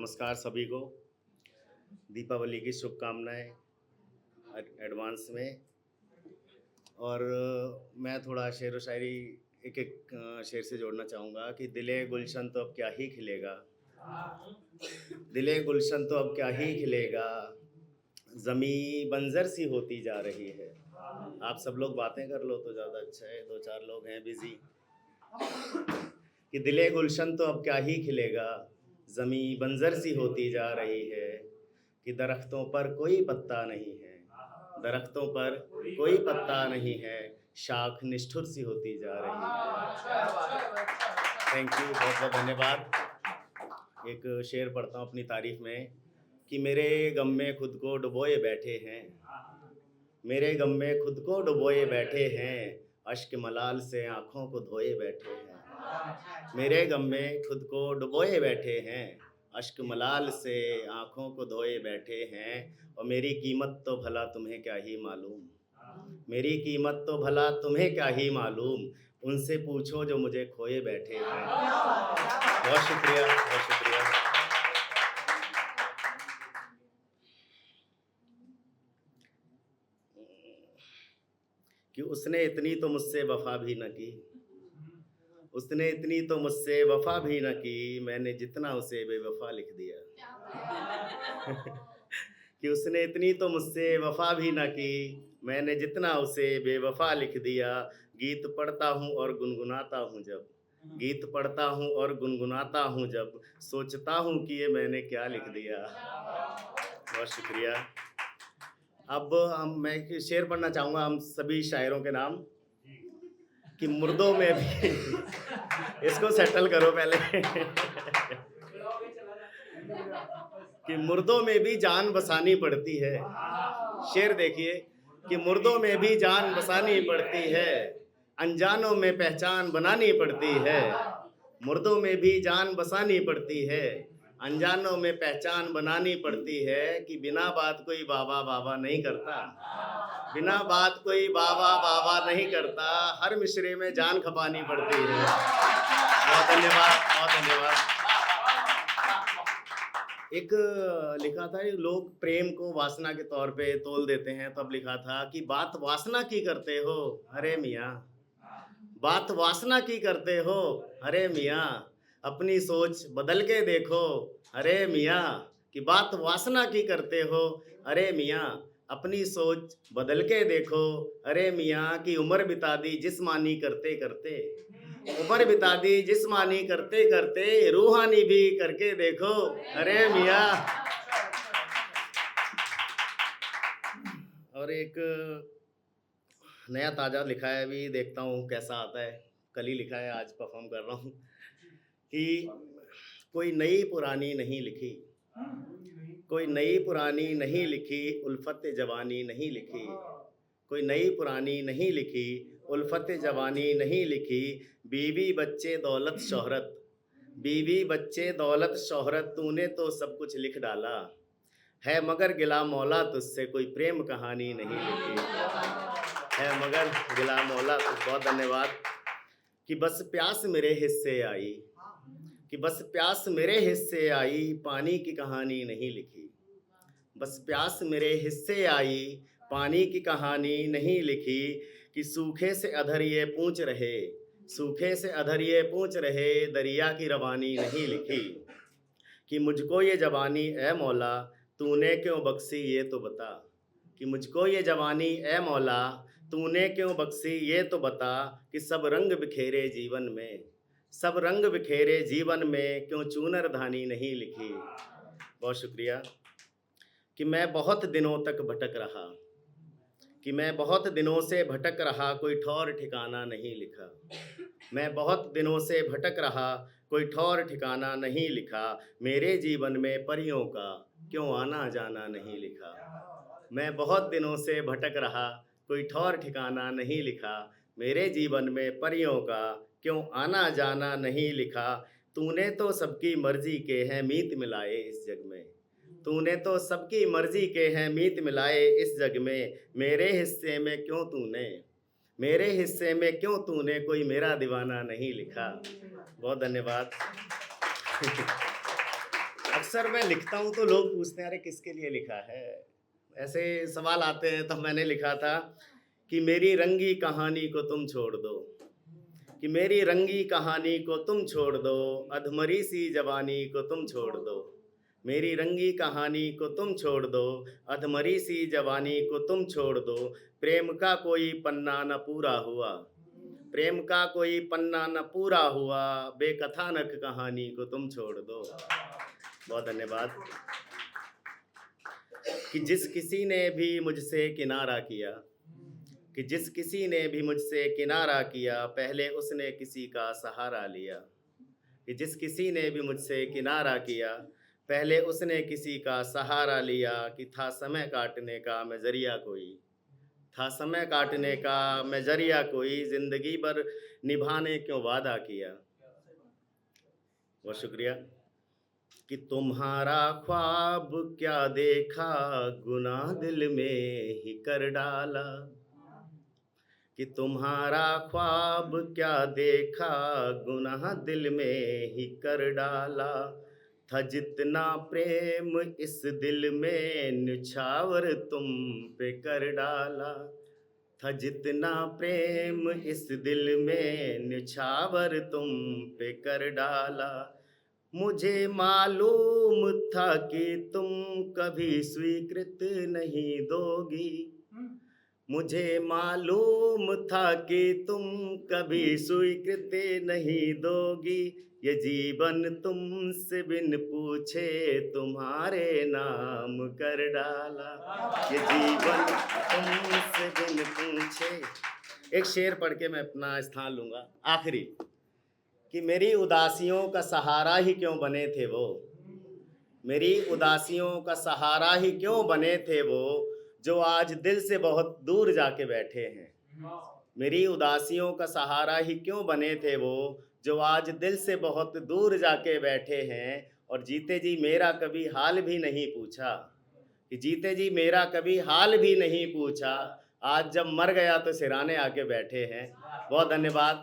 नमस्कार सभी को। दीपावली की शुभकामनाएं एडवांस में। और मैं थोड़ा शेर व शायरी एक एक शेर से जोड़ना चाहूँगा कि दिले गुलशन तो अब क्या ही खिलेगा, दिले गुलशन तो अब क्या ही खिलेगा, ज़मी बंजर सी होती जा रही है। आप सब लोग बातें कर लो तो ज़्यादा अच्छा है, दो चार लोग हैं बिज़ी। कि दिले गुलशन तो अब क्या ही खिलेगा, ज़मी बंजर सी होती जा रही है, कि दरख्तों पर कोई पत्ता नहीं है, दरख्तों पर कोई पत्ता नहीं है, शाख निष्ठुर सी होती जा रही है। थैंक यू, बहुत बहुत धन्यवाद। एक शेर पढ़ता हूँ अपनी तारीफ में कि मेरे गम में खुद को डुबोए बैठे हैं, मेरे गम में खुद को डुबोए बैठे हैं, अश्क मलाल से आँखों को धोए बैठे हैं। मेरे गम में खुद को डुबोए बैठे हैं, अश्क मलाल से आँखों को धोए बैठे हैं। और मेरी कीमत तो भला तुम्हें क्या ही मालूम, मेरी कीमत तो भला तुम्हें क्या ही मालूम, उनसे पूछो जो मुझे खोए बैठे हैं। बहुत शुक्रिया, बहुत शुक्रिया। कि उसने इतनी तो मुझसे वफा भी न की, उसने इतनी तो मुझसे वफा भी न की, मैंने जितना उसे बेवफा लिख दिया। कि उसने इतनी तो मुझसे वफा भी न की, मैंने जितना उसे बेवफा लिख दिया। गीत पढ़ता हूँ और गुनगुनाता हूँ जब, गीत पढ़ता हूँ और गुनगुनाता हूँ जब, सोचता हूँ कि ये मैंने क्या लिख दिया। बहुत शुक्रिया। अब मैं एक शेर पढ़ना चाहूँगा हम सभी शायरों के नाम कि मुर्दों में भी इसको सेटल करो पहले। कि मुर्दों में भी जान बसानी पड़ती है। शेर देखिए कि मुर्दों में भी जान बसानी पड़ती है, अनजानों में पहचान बनानी पड़ती है। मुर्दों में भी जान बसानी पड़ती है, अनजानों में पहचान बनानी पड़ती है। कि बिना बात कोई बाबा बाबा नहीं करता, बिना बात कोई बाबा बाबा नहीं करता, हर मिसरे में जान खपानी पड़ती है। बहुत धन्यवाद, बहुत धन्यवाद। एक लिखा था लोग प्रेम को वासना के तौर पे तोल देते हैं, तब लिखा था कि बात वासना की करते हो अरे मियाँ, बात वासना की करते हो अरे मियाँ, अपनी सोच बदल के देखो अरे मियाँ। कि बात वासना की करते हो अरे मियाँ, अपनी सोच बदल के देखो अरे मियाँ। की उम्र बिता दी जिस्मानी करते करते, उम्र बिता दी जिस्मानी करते करते, रूहानी भी करके देखो अरे मियाँ। और एक नया ताज़ा लिखा है, अभी देखता हूँ कैसा आता है, कल ही लिखा है, आज परफॉर्म कर रहा हूँ। कि कोई नई पुरानी नहीं लिखी, कोई नई पुरानी नहीं लिखी, उल्फत जवानी नहीं लिखी, कोई नई पुरानी नहीं लिखी, उल्फत जवानी नहीं लिखी। बीवी बच्चे दौलत शोहरत, बीवी बच्चे दौलत शोहरत, तूने तो सब कुछ लिख डाला है, मगर गिला मौला तुझसे कोई प्रेम कहानी नहीं लिखी है, मगर गिला मौला तुझ। बहुत धन्यवाद। कि बस प्यास मेरे हिस्से आई, कि बस प्यास मेरे हिस्से आई, पानी की कहानी नहीं लिखी, बस प्यास मेरे हिस्से आई, पानी की कहानी नहीं लिखी। कि सूखे से अधर ये पूछ रहे, सूखे से अधर ये पूछ रहे, दरिया की रवानी नहीं लिखी। कि मुझको ये जवानी ए मौला तूने क्यों बख्शी ये तो बता, कि मुझको ये जवानी ए मौला तूने क्यों बख्शी ये तो बता। कि सब रंग बिखेरे जीवन में, सब रंग बिखेरे जीवन में, क्यों चूनर धानी नहीं लिखी। बहुत शुक्रिया। कि मैं बहुत दिनों तक भटक रहा, कि मैं बहुत दिनों से भटक रहा, कोई ठौर ठिकाना नहीं लिखा, मैं बहुत दिनों से भटक रहा, कोई ठौर ठिकाना नहीं लिखा। मेरे जीवन में परियों का क्यों आना जाना नहीं लिखा, मैं बहुत दिनों से भटक रहा, कोई ठौर ठिकाना नहीं लिखा। मेरे जीवन में परियों का क्यों आना जाना नहीं लिखा। तूने तो सबकी मर्जी के हैं मीत मिलाए इस जग में, तूने तो सबकी मर्जी के हैं मीत मिलाए इस जग में। मेरे हिस्से में क्यों तूने, मेरे हिस्से में क्यों तूने कोई मेरा दीवाना नहीं लिखा। बहुत धन्यवाद। अक्सर मैं लिखता हूँ तो लोग पूछते हैं अरे किसके लिए लिखा है, ऐसे सवाल आते हैं। तब मैंने लिखा था कि मेरी रंगी कहानी को तुम छोड़ दो, कि मेरी रंगी कहानी को तुम छोड़ दो, अधमरी सी जवानी को तुम छोड़ दो, मेरी रंगी कहानी को तुम छोड़ दो, अधमरी सी जवानी को तुम छोड़ दो, प्रेम का कोई पन्ना न पूरा हुआ, प्रेम का कोई पन्ना न पूरा हुआ, बेकथानक कहानी को तुम छोड़ दो। बहुत धन्यवाद। कि जिस किसी ने भी मुझसे किनारा किया, कि जिस किसी ने भी मुझसे किनारा किया, पहले उसने किसी का सहारा लिया, कि जिस किसी ने भी मुझसे किनारा किया, पहले उसने किसी का सहारा लिया, कि था समय काटने का मैं जरिया कोई, था समय काटने का मैं जरिया कोई, जिंदगी भर निभाने क्यों वादा किया। बहुत शुक्रिया। कि तुम्हारा ख्वाब क्या देखा, गुनाह दिल में ही कर डाला, कि तुम्हारा ख्वाब क्या देखा, गुनाह दिल में ही कर डाला, था जितना प्रेम इस दिल में, निछावर तुम पे कर डाला, था जितना प्रेम इस दिल में, निछावर तुम पे कर डाला, मुझे मालूम था कि तुम कभी स्वीकृत नहीं दोगी, मुझे मालूम था कि तुम कभी स्वीकृत नहीं दोगी, ये जीवन तुमसे बिन पूछे तुम्हारे नाम कर डाला, ये जीवन तुमसे बिन पूछे। एक शेर पढ़ के मैं अपना स्थान लूंगा, आखिरी। कि मेरी उदासियों का सहारा ही क्यों बने थे वो, मेरी उदासियों का सहारा ही क्यों बने थे वो, जो आज दिल से बहुत दूर जाके बैठे हैं, मेरी उदासियों का सहारा ही क्यों बने थे वो, जो आज दिल से बहुत दूर जाके बैठे हैं, और जीते जी मेरा कभी हाल भी नहीं पूछा, कि जीते जी मेरा कभी हाल भी नहीं पूछा, आज जब मर गया तो सिराने आके बैठे हैं। बहुत धन्यवाद।